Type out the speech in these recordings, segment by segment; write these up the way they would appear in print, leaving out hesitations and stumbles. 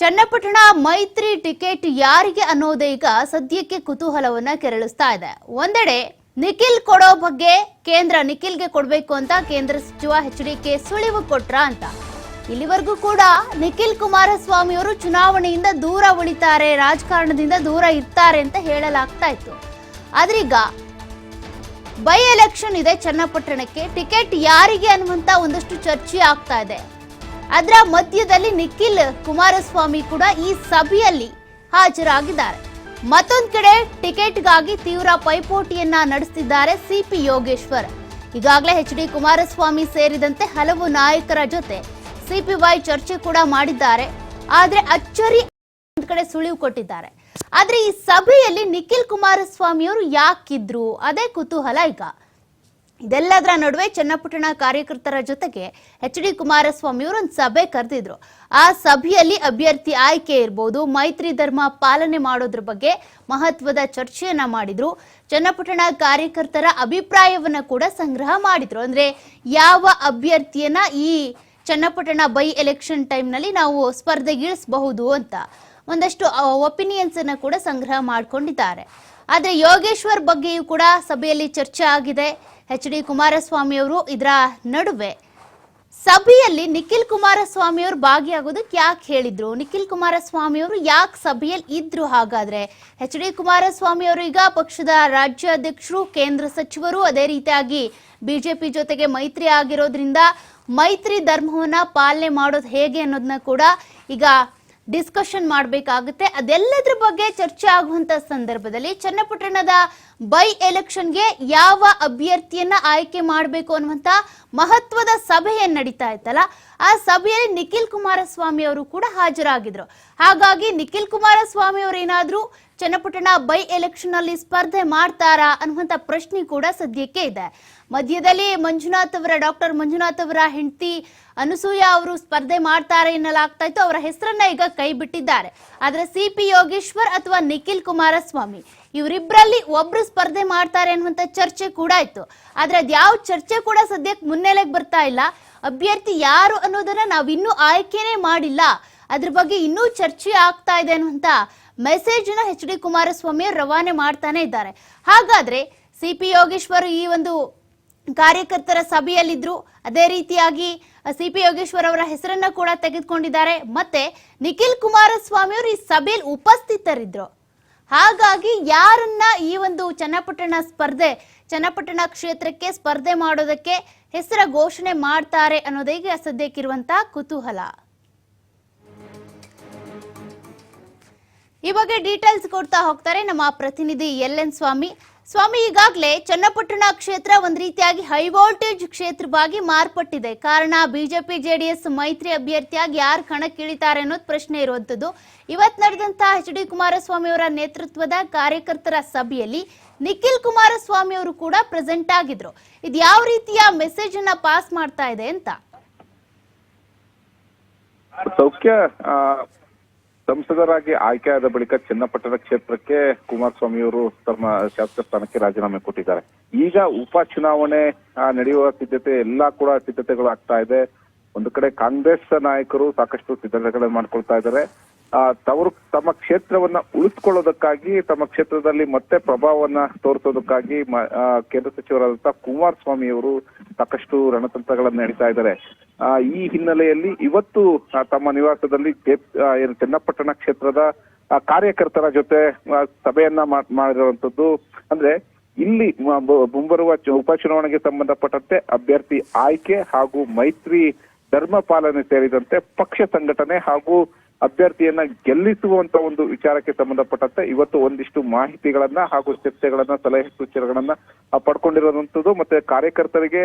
ಚನ್ನಪಟ್ಟಣ ಮೈತ್ರಿ ಟಿಕೆಟ್ ಯಾರಿಗೆ ಅನ್ನೋದೇ ಈಗ ಸದ್ಯಕ್ಕೆ ಕುತೂಹಲವನ್ನ ಕೆರಳಿಸ್ತಾ ಇದೆ. ಒಂದೆಡೆ ನಿಖಿಲ್ ಕೊಡೋ ಬಗ್ಗೆ ನಿಖಿಲ್ಗೆ ಕೊಡಬೇಕು ಅಂತ ಕೇಂದ್ರ ಸಚಿವ ಎಚ್.ಡಿ.ಕೆ ಸುಳಿವು ಕೊಟ್ರ ಅಂತ. ಇಲ್ಲಿವರೆಗೂ ಕೂಡ ನಿಖಿಲ್ ಕುಮಾರಸ್ವಾಮಿ ಅವರು ಚುನಾವಣೆಯಿಂದ ದೂರ ಉಳಿತಾರೆ, ರಾಜಕಾರಣದಿಂದ ದೂರ ಇರ್ತಾರೆ ಅಂತ ಹೇಳಲಾಗ್ತಾ ಇತ್ತು. ಆದ್ರೀಗ ಬೈ ಎಲೆಕ್ಷನ್ ಇದೆ ಚನ್ನಪಟ್ಟಣಕ್ಕೆ, ಟಿಕೆಟ್ ಯಾರಿಗೆ ಅನ್ನುವಂತ ಒಂದಷ್ಟು ಚರ್ಚೆ ಆಗ್ತಾ ಇದೆ. ಅದರ ಮಧ್ಯದಲ್ಲಿ ನಿಖಿಲ್ ಕುಮಾರಸ್ವಾಮಿ ಕೂಡ ಈ ಸಭೆಯಲ್ಲಿ ಹಾಜರಾಗಿದ್ದಾರೆ. ಮತ್ತೊಂದು ಕಡೆ ಟಿಕೆಟ್ಗಾಗಿ ತೀವ್ರ ಪೈಪೋಟಿಯನ್ನ ನಡೆಸುತ್ತಿದ್ದಾರೆ ಸಿಪಿ ಯೋಗೇಶ್ವರ್. ಈಗಾಗಲೇ ಎಚ್.ಡಿ. ಕುಮಾರಸ್ವಾಮಿ ಸೇರಿದಂತೆ ಹಲವು ನಾಯಕರ ಜೊತೆ ಸಿಪಿವೈ ಚರ್ಚೆ ಕೂಡ ಮಾಡಿದ್ದಾರೆ. ಆದ್ರೆ ಅಚ್ಚರಿ ಒಂದು ಕಡೆ ಸುಳಿವು ಕೊಟ್ಟಿದ್ದಾರೆ. ಆದ್ರೆ ಈ ಸಭೆಯಲ್ಲಿ ನಿಖಿಲ್ ಕುಮಾರಸ್ವಾಮಿ ಅವರು ಯಾಕಿದ್ರು, ಅದೇ ಕುತೂಹಲ ಈಗ. ಇದೆಲ್ಲದರ ನಡುವೆ ಚನ್ನಪಟ್ಟಣ ಕಾರ್ಯಕರ್ತರ ಜೊತೆಗೆ ಎಚ್.ಡಿ. ಕುಮಾರಸ್ವಾಮಿ ಅವರು ಒಂದು ಸಭೆ ಕರೆದಿದ್ರು. ಆ ಸಭೆಯಲ್ಲಿ ಅಭ್ಯರ್ಥಿ ಆಯ್ಕೆ ಇರ್ಬೋದು, ಮೈತ್ರಿ ಧರ್ಮ ಪಾಲನೆ ಮಾಡೋದ್ರ ಬಗ್ಗೆ ಮಹತ್ವದ ಚರ್ಚೆಯನ್ನ ಮಾಡಿದ್ರು. ಚನ್ನಪಟ್ಟಣ ಕಾರ್ಯಕರ್ತರ ಅಭಿಪ್ರಾಯವನ್ನ ಕೂಡ ಸಂಗ್ರಹ ಮಾಡಿದ್ರು. ಅಂದ್ರೆ ಯಾವ ಅಭ್ಯರ್ಥಿಯನ್ನ ಈ ಚನ್ನಪಟ್ಟಣ ಬೈ ಎಲೆಕ್ಷನ್ ಟೈಮ್ನಲ್ಲಿ ನಾವು ಸ್ಪರ್ಧೆಗಿಳಿಸಬಹುದು ಅಂತ ಒಂದಷ್ಟು ಒಪಿನಿಯನ್ಸ್ ಅನ್ನ ಕೂಡ ಸಂಗ್ರಹ ಮಾಡಿಕೊಂಡಿದ್ದಾರೆ. ಆದ್ರೆ ಯೋಗೇಶ್ವರ್ ಬಗ್ಗೆಯೂ ಕೂಡ ಸಭೆಯಲ್ಲಿ ಚರ್ಚೆ ಆಗಿದೆ. ಎಚ್.ಡಿ. ಕುಮಾರಸ್ವಾಮಿ ಅವರು ಇದರ ನಡುವೆ ಸಭೆಯಲ್ಲಿ ನಿಖಿಲ್ ಕುಮಾರಸ್ವಾಮಿ ಅವರು ಭಾಗಿಯಾಗೋದಕ್ಕೆ ಯಾಕೆ ಹೇಳಿದ್ರು, ನಿಖಿಲ್ ಕುಮಾರಸ್ವಾಮಿ ಅವರು ಯಾಕೆ ಸಭೆಯಲ್ಲಿ ಇದ್ರು? ಹಾಗಾದ್ರೆ ಎಚ್.ಡಿ. ಕುಮಾರಸ್ವಾಮಿ ಅವರು ಈಗ ಪಕ್ಷದ ರಾಜ್ಯಾಧ್ಯಕ್ಷರು, ಕೇಂದ್ರ ಸಚಿವರು, ಅದೇ ರೀತಿಯಾಗಿ ಬಿಜೆಪಿ ಜೊತೆಗೆ ಮೈತ್ರಿ ಆಗಿರೋದ್ರಿಂದ ಮೈತ್ರಿ ಧರ್ಮವನ್ನ ಪಾಲನೆ ಮಾಡೋದು ಹೇಗೆ ಅನ್ನೋದನ್ನ ಕೂಡ ಈಗ ಡಿಸ್ಕಷನ್ ಮಾಡಬೇಕಾಗುತ್ತೆ. ಅದೆಲ್ಲದ್ರ ಬಗ್ಗೆ ಚರ್ಚೆ ಆಗುವಂತ ಸಂದರ್ಭದಲ್ಲಿ ಚನ್ನಪಟ್ಟಣದ ಬೈ ಎಲೆಕ್ಷನ್ಗೆ ಯಾವ ಅಭ್ಯರ್ಥಿಯನ್ನ ಆಯ್ಕೆ ಮಾಡಬೇಕು ಅನ್ನುವಂತ ಮಹತ್ವದ ಸಭೆ ಏನ್ ನಡೀತಾ ಇತ್ತಲ್ಲ, ಆ ಸಭೆಯಲ್ಲಿ ನಿಖಿಲ್ ಕುಮಾರಸ್ವಾಮಿ ಅವರು ಕೂಡ ಹಾಜರಾಗಿದ್ರು. ಹಾಗಾಗಿ ನಿಖಿಲ್ ಕುಮಾರಸ್ವಾಮಿ ಅವರು ಏನಾದ್ರೂ ಚನ್ನಪಟ್ಟಣ ಬೈ ಎಲೆಕ್ಷನ್ ಅಲ್ಲಿ ಸ್ಪರ್ಧೆ ಮಾಡ್ತಾರಾ ಅನ್ನುವಂತ ಪ್ರಶ್ನೆ ಕೂಡ ಸದ್ಯಕ್ಕೆ ಇದೆ. ಮಧ್ಯದಲ್ಲಿ ಡಾಕ್ಟರ್ ಮಂಜುನಾಥ್ ಅವರ ಹೆಂಡತಿ ಅನಸೂಯ ಅವರು ಸ್ಪರ್ಧೆ ಮಾಡ್ತಾರೆ ಎನ್ನಲಾಗ್ತಾ ಇತ್ತು. ಅವರ ಹೆಸರನ್ನ ಈಗ ಕೈ ಬಿಟ್ಟಿದ್ದಾರೆ. ಆದ್ರೆ ಸಿಪಿ ಯೋಗೇಶ್ವರ್ ಅಥವಾ ನಿಖಿಲ್ ಕುಮಾರಸ್ವಾಮಿ ಇವರಿಬ್ಬರಲ್ಲಿ ಒಬ್ರು ಸ್ಪರ್ಧೆ ಮಾಡ್ತಾರೆ ಅನ್ನುವಂತ ಚರ್ಚೆ ಕೂಡ ಇತ್ತು. ಆದ್ರೆ ಅದ್ಯಾವ ಚರ್ಚೆ ಕೂಡ ಸದ್ಯಕ್ಕೆ ಮುನ್ನೆಲೆಗೆ ಬರ್ತಾ ಇಲ್ಲ. ಅಭ್ಯರ್ಥಿ ಯಾರು ಅನ್ನೋದನ್ನ ನಾವಿನ್ನೂ ಆಯ್ಕೆನೇ ಮಾಡಿಲ್ಲ, ಅದ್ರ ಬಗ್ಗೆ ಇನ್ನೂ ಚರ್ಚೆ ಆಗ್ತಾ ಇದೆ ಅನ್ನುವಂತ ಮೆಸೇಜ್ ನ ಎಚ್.ಡಿ. ಕುಮಾರಸ್ವಾಮಿ ರವಾನೆ ಮಾಡ್ತಾನೆ ಇದ್ದಾರೆ. ಹಾಗಾದ್ರೆ ಸಿಪಿ ಯೋಗೇಶ್ವರ್ ಈ ಒಂದು ಕಾರ್ಯಕರ್ತರ ಸಭೆಯಲ್ಲಿದ್ರು. ಅದೇ ರೀತಿಯಾಗಿ ಸಿಪಿ ಯೋಗೇಶ್ವರ್ ಅವರ ಹೆಸರನ್ನ ಕೂಡ ತೆಗೆದುಕೊಂಡಿದ್ದಾರೆ. ಮತ್ತೆ ನಿಖಿಲ್ ಕುಮಾರಸ್ವಾಮಿ ಅವರು ಈ ಸಭೆಯಲ್ಲಿ ಉಪಸ್ಥಿತರಿದ್ರು. ಹಾಗಾಗಿ ಯಾರನ್ನ ಈ ಒಂದು ಚನ್ನಪಟ್ಟಣ ಕ್ಷೇತ್ರಕ್ಕೆ ಸ್ಪರ್ಧೆ ಮಾಡೋದಕ್ಕೆ ಹೆಸರ ಘೋಷಣೆ ಮಾಡ್ತಾರೆ ಅನ್ನೋದೇ ಸದ್ಯಕ್ಕಿರುವಂತಹ ಕುತೂಹಲ. ಈ ಬಗ್ಗೆ ಡೀಟೇಲ್ಸ್ ಕೊಡ್ತಾ ಹೋಗ್ತಾರೆ ನಮ್ಮ ಪ್ರತಿನಿಧಿ ಎಲ್.ಎನ್. ಸ್ವಾಮಿ. ಈಗಾಗಲೇ ಚನ್ನಪಟ್ಟಣ ಕ್ಷೇತ್ರ ಒಂದ್ ರೀತಿಯಾಗಿ ಹೈ ವೋಲ್ಟೇಜ್ ಕ್ಷೇತ್ರವಾಗಿ ಮಾರ್ಪಟ್ಟಿದೆ. ಕಾರಣ ಬಿಜೆಪಿ ಜೆಡಿಎಸ್ ಮೈತ್ರಿ ಅಭ್ಯರ್ಥಿಯಾಗಿ ಯಾರು ಕಣಕ್ಕಿಳಿತಾರೆ ಅನ್ನೋದು ಪ್ರಶ್ನೆ ಇರುವಂತದ್ದು. ಇವತ್ತು ನಡೆದಂತಹ ಎಚ್.ಡಿ. ಕುಮಾರಸ್ವಾಮಿ ಅವರ ನೇತೃತ್ವದ ಕಾರ್ಯಕರ್ತರ ಸಭೆಯಲ್ಲಿ ನಿಖಿಲ್ ಕುಮಾರಸ್ವಾಮಿ ಅವರು ಕೂಡ ಪ್ರೆಸೆಂಟ್ ಆಗಿದ್ರು. ಇದು ಯಾವ ರೀತಿಯ ಮೆಸೇಜ್ ಅನ್ನ ಪಾಸ್ ಮಾಡ್ತಾ ಇದೆ ಅಂತ? ಸಂಸದರಾಗಿ ಆಯ್ಕೆಯಾದ ಬಳಿಕ ಚನ್ನಪಟ್ಟಣ ಕ್ಷೇತ್ರಕ್ಕೆ ಕುಮಾರಸ್ವಾಮಿಯವರು ತಮ್ಮ ಶಾಸಕ ಸ್ಥಾನಕ್ಕೆ ರಾಜೀನಾಮೆ ಕೊಟ್ಟಿದ್ದಾರೆ. ಈಗ ಉಪಚುನಾವಣೆ ನಡೆಯುವ ಸಿದ್ಧತೆಗಳು ಆಗ್ತಾ ಇದೆ. ಒಂದು ಕಡೆ ಕಾಂಗ್ರೆಸ್ ನಾಯಕರು ಸಾಕಷ್ಟು ಸಿದ್ಧತೆಗಳನ್ನು ಮಾಡ್ಕೊಳ್ತಾ ಇದ್ದಾರೆ. ತಮ್ಮ ಕ್ಷೇತ್ರವನ್ನ ಉಳಿಸ್ಕೊಳ್ಳೋದಕ್ಕಾಗಿ, ತಮ್ಮ ಕ್ಷೇತ್ರದಲ್ಲಿ ಮತ್ತೆ ಪ್ರಭಾವವನ್ನ ತೋರಿಸೋದಕ್ಕಾಗಿ ಕೇಂದ್ರ ಸಚಿವರಾದಂತಹ ಕುಮಾರಸ್ವಾಮಿ ಅವರು ಸಾಕಷ್ಟು ರಣತಂತ್ರಗಳನ್ನು ನಡೀತಾ ಇದ್ದಾರೆ. ಈ ಹಿನ್ನೆಲೆಯಲ್ಲಿ ಇವತ್ತು ತಮ್ಮ ನಿವಾಸದಲ್ಲಿ ಚನ್ನಪಟ್ಟಣ ಕ್ಷೇತ್ರದ ಕಾರ್ಯಕರ್ತರ ಜೊತೆ ಸಭೆಯನ್ನ ಮಾಡಿರುವಂತದ್ದು. ಅಂದ್ರೆ ಇಲ್ಲಿ ಮುಂಬರುವ ಉಪಚುನಾವಣೆಗೆ ಸಂಬಂಧಪಟ್ಟಂತೆ ಅಭ್ಯರ್ಥಿ ಆಯ್ಕೆ ಹಾಗೂ ಮೈತ್ರಿ ಧರ್ಮ ಪಾಲನೆ ಸೇರಿದಂತೆ ಪಕ್ಷ ಸಂಘಟನೆ ಹಾಗೂ ಅಭ್ಯರ್ಥಿಯನ್ನ ಗೆಲ್ಲಿಸುವಂತ ಒಂದು ವಿಚಾರಕ್ಕೆ ಸಂಬಂಧಪಟ್ಟಂತೆ ಇವತ್ತು ಒಂದಿಷ್ಟು ಮಾಹಿತಿಗಳನ್ನ ಹಾಗೂ ಚರ್ಚೆಗಳನ್ನ, ಸಲಹೆ ಸೂಚನೆಗಳನ್ನ ಪಡ್ಕೊಂಡಿರುವಂತದ್ದು. ಮತ್ತೆ ಕಾರ್ಯಕರ್ತರಿಗೆ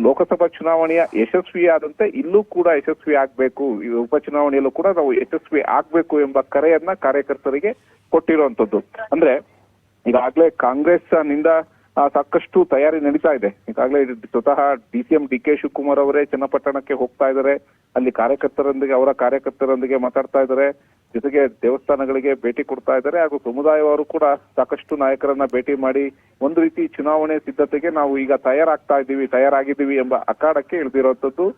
ಲೋಕಸಭಾ ಚುನಾವಣೆಯ ಯಶಸ್ವಿಯಾದಂತೆ ಇಲ್ಲೂ ಕೂಡ ಯಶಸ್ವಿ ಆಗ್ಬೇಕು, ಉಪಚುನಾವಣೆಯಲ್ಲೂ ಕೂಡ ನಾವು ಯಶಸ್ವಿ ಆಗ್ಬೇಕು ಎಂಬ ಕರೆಯನ್ನ ಕಾರ್ಯಕರ್ತರಿಗೆ ಕೊಟ್ಟಿರುವಂತದ್ದು. ಅಂದ್ರೆ ಈಗಾಗಲೇ ಕಾಂಗ್ರೆಸ್ ನಿಂದ ಸಾಕಷ್ಟು ತಯಾರಿ ನಡೀತಾ ಇದೆ. ಈಗಾಗಲೇ ಸ್ವತಃ ಡಿ.ಸಿ.ಎಂ. ಡಿ.ಕೆ. ಶಿವಕುಮಾರ್ ಅವರೇ ಚನ್ನಪಟ್ಟಣಕ್ಕೆ ಹೋಗ್ತಾ ಇದ್ದಾರೆ. ಅಲ್ಲಿ ಅವರ ಕಾರ್ಯಕರ್ತರೊಂದಿಗೆ ಮಾತಾಡ್ತಾ ಇದ್ದಾರೆ. ಜೊತೆಗೆ ದೇವಸ್ಥಾನಗಳಿಗೆ ಭೇಟಿ ಕೊಡ್ತಾ ಇದ್ದಾರೆ. ಹಾಗೂ ಸಮುದಾಯವರು ಕೂಡ ಸಾಕಷ್ಟು ನಾಯಕರನ್ನ ಭೇಟಿ ಮಾಡಿ ಒಂದು ರೀತಿ ಚುನಾವಣೆ ಸಿದ್ಧತೆಗೆ ನಾವು ಈಗ ತಯಾರಾಗಿದ್ದೀವಿ ಎಂಬ ಅಖಾಡಕ್ಕೆ ಇಳಿದಿರುವಂತದ್ದು.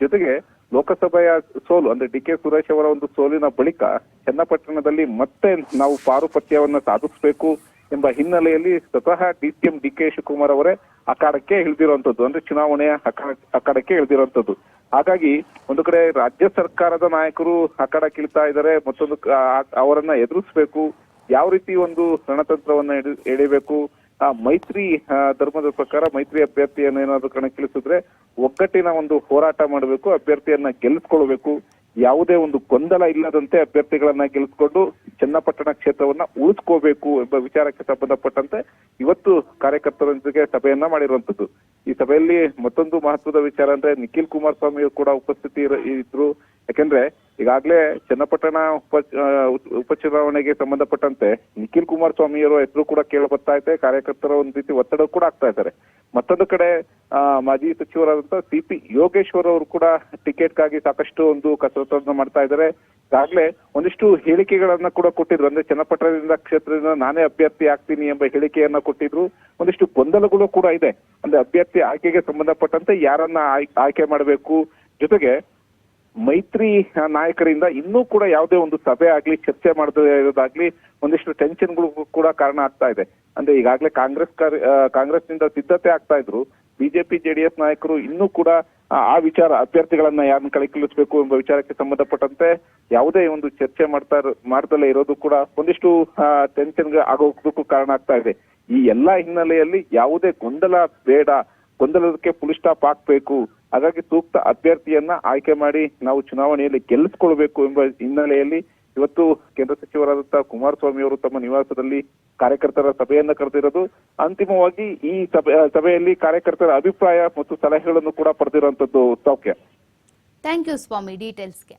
ಜೊತೆಗೆ ಲೋಕಸಭೆಯ ಸೋಲು ಅಂದ್ರೆ ಡಿ ಕೆ ಸುರೇಶ್ ಅವರ ಒಂದು ಸೋಲಿನ ಬಳಿಕ ಚನ್ನಪಟ್ಟಣದಲ್ಲಿ ಮತ್ತೆ ನಾವು ಪಾರುಪತ್ಯವನ್ನ ಸಾಧಿಸಬೇಕು ಎಂಬ ಹಿನ್ನೆಲೆಯಲ್ಲಿ ಸ್ವತಃ DCM ಡಿ ಕೆ ಶಿವಕುಮಾರ್ ಅವರೇ ಅಖಾಡಕ್ಕೆ ಇಳಿದಿರುವಂತದ್ದು, ಅಂದ್ರೆ ಚುನಾವಣೆಯ ಅಖಾಡಕ್ಕೆ ಇಳಿದಿರುವಂತದ್ದು. ಹಾಗಾಗಿ ಒಂದು ಕಡೆ ರಾಜ್ಯ ಸರ್ಕಾರದ ನಾಯಕರು ಅಖಾಡಕ್ಕೆ ಇಳ್ತಾ ಇದ್ದಾರೆ, ಮತ್ತೊಂದು ಅವರನ್ನ ಎದುರಿಸಬೇಕು, ಯಾವ ರೀತಿ ಒಂದು ರಣತಂತ್ರವನ್ನ ಎಳಿಬೇಕು, ಆ ಮೈತ್ರಿ ಧರ್ಮದ ಪ್ರಕಾರ ಮೈತ್ರಿ ಅಭ್ಯರ್ಥಿಯನ್ನು ಏನಾದ್ರು ಕಣಕ್ಕಿಳಿಸಿದ್ರೆ ಒಗ್ಗಟ್ಟಿನ ಒಂದು ಹೋರಾಟ ಮಾಡಬೇಕು, ಅಭ್ಯರ್ಥಿಯನ್ನ ಗೆಲ್ಲಿಸ್ಕೊಳ್ಬೇಕು, ಯಾವುದೇ ಒಂದು ಗೊಂದಲ ಇಲ್ಲದಂತೆ ಅಭ್ಯರ್ಥಿಗಳನ್ನ ಗೆಲ್ಲಿಸ್ಕೊಂಡು ಚನ್ನಪಟ್ಟಣ ಕ್ಷೇತ್ರವನ್ನ ಉಳಿಸ್ಕೋಬೇಕು ಎಂಬ ವಿಚಾರಕ್ಕೆ ಸಂಬಂಧಪಟ್ಟಂತೆ ಇವತ್ತು ಕಾರ್ಯಕರ್ತರೊಂದಿಗೆ ಸಭೆಯನ್ನ ಮಾಡಿರುವಂತದ್ದು. ಈ ಸಭೆಯಲ್ಲಿ ಮತ್ತೊಂದು ಮಹತ್ವದ ವಿಚಾರ ಅಂದ್ರೆ ನಿಖಿಲ್ ಕುಮಾರಸ್ವಾಮಿ ಕೂಡ ಉಪಸ್ಥಿತಿ ಇದ್ರು. ಯಾಕೆಂದ್ರೆ ಈಗಾಗಲೇ ಚನ್ನಪಟ್ಟಣ ಉಪಚುನಾವಣೆಗೆ ಸಂಬಂಧಪಟ್ಟಂತೆ ನಿಖಿಲ್ ಕುಮಾರಸ್ವಾಮಿಯವರ ಹೆಸರು ಕೂಡ ಕೇಳಿ ಬರ್ತಾ ಇದೆ, ಕಾರ್ಯಕರ್ತರ ಒಂದು ರೀತಿ ಒತ್ತಡ ಕೂಡ ಆಗ್ತಾ ಇದ್ದಾರೆ. ಮತ್ತೊಂದು ಕಡೆ ಮಾಜಿ ಸಚಿವರಾದಂತಹ CP ಯೋಗೇಶ್ವರ್ ಅವರು ಕೂಡ ಟಿಕೆಟ್ಗಾಗಿ ಸಾಕಷ್ಟು ಒಂದು ಕಸರತ್ತನ್ನು ಮಾಡ್ತಾ ಇದ್ದಾರೆ. ಈಗಾಗಲೇ ಒಂದಿಷ್ಟು ಹೇಳಿಕೆಗಳನ್ನ ಕೂಡ ಕೊಟ್ಟಿದ್ರು, ಅಂದ್ರೆ ಚನ್ನಪಟ್ಟಣದಿಂದ ಕ್ಷೇತ್ರದಿಂದ ನಾನೇ ಅಭ್ಯರ್ಥಿ ಆಗ್ತೀನಿ ಎಂಬ ಹೇಳಿಕೆಯನ್ನ ಕೊಟ್ಟಿದ್ರು. ಒಂದಿಷ್ಟು ಗೊಂದಲಗಳು ಕೂಡ ಇದೆ, ಅಂದ್ರೆ ಅಭ್ಯರ್ಥಿ ಆಯ್ಕೆಗೆ ಸಂಬಂಧಪಟ್ಟಂತೆ ಯಾರನ್ನ ಆಯ್ಕೆ ಮಾಡಬೇಕು, ಜೊತೆಗೆ ಮೈತ್ರಿ ನಾಯಕರಿಂದ ಇನ್ನೂ ಕೂಡ ಯಾವುದೇ ಒಂದು ಸಭೆ ಆಗ್ಲಿ ಚರ್ಚೆ ಮಾಡದೇ ಇರೋದಾಗ್ಲಿ ಒಂದಿಷ್ಟು ಟೆನ್ಷನ್ಗಳು ಕೂಡ ಕಾರಣ ಆಗ್ತಾ ಇದೆ. ಅಂದ್ರೆ ಈಗಾಗಲೇ ಕಾಂಗ್ರೆಸ್ನಿಂದ ಸಿದ್ಧತೆ ಆಗ್ತಾ ಇದ್ರು, ಬಿಜೆಪಿ JDS ನಾಯಕರು ಇನ್ನೂ ಕೂಡ ಆ ವಿಚಾರ ಅಭ್ಯರ್ಥಿಗಳನ್ನ ಯಾರನ್ನ ಕಣಕ್ಕಿಳಿಸಬೇಕು ಎಂಬ ವಿಚಾರಕ್ಕೆ ಸಂಬಂಧಪಟ್ಟಂತೆ ಯಾವುದೇ ಒಂದು ಚರ್ಚೆ ಮಾಡ್ದಲೇ ಇರೋದು ಕೂಡ ಒಂದಿಷ್ಟು ಟೆನ್ಷನ್ಗೆ ಆಗೋದಕ್ಕೂ ಕಾರಣ ಆಗ್ತಾ ಇದೆ. ಈ ಎಲ್ಲಾ ಹಿನ್ನೆಲೆಯಲ್ಲಿ ಯಾವುದೇ ಗೊಂದಲ ಬೇಡ, ಗೊಂದಲಕ್ಕೆ ಫುಲ್ ಸ್ಟಾಪ್ ಹಾಕ್ಬೇಕು, ಹಾಗಾಗಿ ಸೂಕ್ತ ಅಭ್ಯರ್ಥಿಯನ್ನ ಆಯ್ಕೆ ಮಾಡಿ ನಾವು ಚುನಾವಣೆಯಲ್ಲಿ ಗೆಲ್ಲಿಸ್ಕೊಳ್ಬೇಕು ಎಂಬ ಹಿನ್ನೆಲೆಯಲ್ಲಿ ಇವತ್ತು ಕೇಂದ್ರ ಸಚಿವರಾದಂತಹ ಕುಮಾರಸ್ವಾಮಿ ಅವರು ತಮ್ಮ ನಿವಾಸದಲ್ಲಿ ಕಾರ್ಯಕರ್ತರ ಸಭೆಯನ್ನ ಕರೆದಿರೋದು. ಅಂತಿಮವಾಗಿ ಈ ಸಭೆಯಲ್ಲಿ ಕಾರ್ಯಕರ್ತರ ಅಭಿಪ್ರಾಯ ಮತ್ತು ಸಲಹೆಗಳನ್ನು ಕೂಡ ಪಡೆದಿರುವಂತದ್ದು. ಸೌಖ್ಯ. ಥ್ಯಾಂಕ್ ಯು ಸ್ವಾಮಿ ಡೀಟೇಲ್ಸ್ಗೆ.